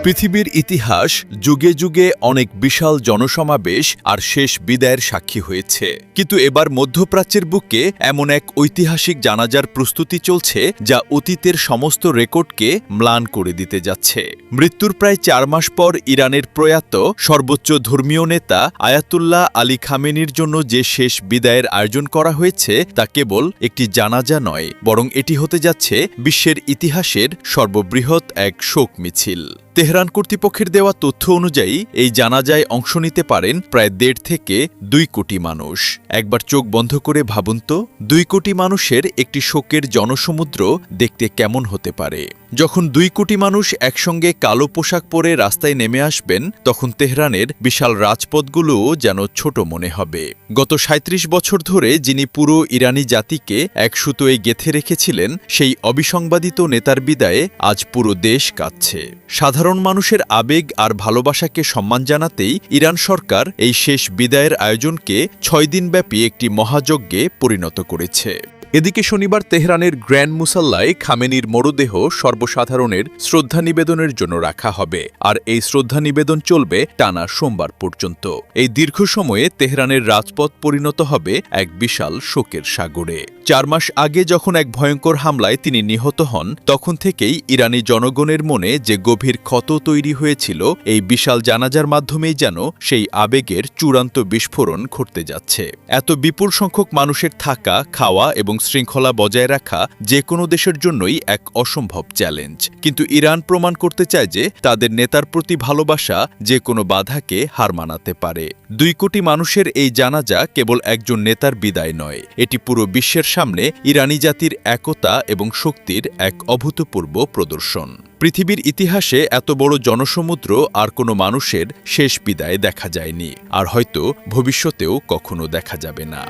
পৃথিবীর ইতিহাস যুগে যুগে অনেক বিশাল জনসমাবেশ আর শেষ বিদায়ের সাক্ষী হয়েছে, কিন্তু এবার মধ্যপ্রাচ্যের বুকে এমন এক ঐতিহাসিক জানাজার প্রস্তুতি চলছে যা অতীতের সমস্ত রেকর্ডকে ম্লান করে দিতে যাচ্ছে। মৃত্যুর প্রায় 4 মাস পর ইরানের প্রয়াত সর্বোচ্চ ধর্মীয় নেতা আয়াতুল্লাহ আলী খামেনির জন্য যে শেষ বিদায়ের আয়োজন করা হয়েছে তা কেবল একটি জানাজা নয়, বরং এটি হতে যাচ্ছে বিশ্বের ইতিহাসের সর্ববৃহৎ এক শোক মিছিল। তেহরান কর্তৃপক্ষের দেওয়া তথ্য অনুযায়ী এই জানাজায় অংশ নিতে পারেন প্রায় 1.5 থেকে 2 কোটি মানুষ। একবার চোখ বন্ধ করে ভাবুন তো, 2 কোটি মানুষের একটি শোকের জনসমুদ্র দেখতে কেমন হতে পারে। যখন 2 কোটি মানুষ একসঙ্গে কালো পোশাক পরে রাস্তায় নেমে আসবেন, তখন তেহরানের বিশাল রাজপথগুলোও যেন ছোট মনে হবে। গত 37 বছর ধরে যিনি পুরো ইরানি জাতিকে এক সুতোয় গেঁথে রেখেছিলেন, সেই অবিসংবাদিত নেতার বিদায়ে আজ পুরো দেশ কাঁদছে। সাধারণ মানুষের আবেগ আর ভালোবাসাকে সম্মান জানাতেই ইরান সরকার এই শেষ বিদায়ের আয়োজনকে 6 দিনব্যাপী একটি মহাযজ্ঞে পরিণত করেছে। এদিকে শনিবার তেহরানের গ্র্যান্ড মুসাল্লায় খামেনির মরদেহ সর্বসাধারণের শ্রদ্ধা নিবেদনের জন্য রাখা হবে, আর এই শ্রদ্ধা নিবেদন চলবে টানা সোমবার পর্যন্ত। এই দীর্ঘ সময়ে তেহরানের রাজপথ পরিণত হবে এক বিশাল শোকের সাগরে। 4 মাস আগে যখন এক ভয়ঙ্কর হামলায় তিনি নিহত হন, তখন থেকেই ইরানি জনগণের মনে যে গভীর ক্ষত তৈরি হয়েছিল, এই বিশাল জানাজার মাধ্যমেই যেন সেই আবেগের চূড়ান্ত বিস্ফোরণ ঘটতে যাচ্ছে। এত বিপুল সংখ্যক মানুষের থাকা, খাওয়া এবং শৃঙ্খলা বজায় রাখা যে কোনো দেশের জন্যই এক অসম্ভব চ্যালেঞ্জ, কিন্তু ইরান প্রমাণ করতে চায় যে তাদের নেতার প্রতি ভালোবাসা যে কোনো বাধাকে হার মানাতে পারে। 2 কোটি মানুষের এই জানাজা কেবল একজন নেতার বিদায় নয়, এটি পুরো বিশ্বের সামনে ইরানি জাতির একতা এবং শক্তির এক অভূতপূর্ব প্রদর্শন। পৃথিবীর ইতিহাসে এত বড় জনসমুদ্র আর কোনো মানুষের শেষ বিদায় দেখা যায়নি, আর হয়তো ভবিষ্যতেও কখনো দেখা যাবে না।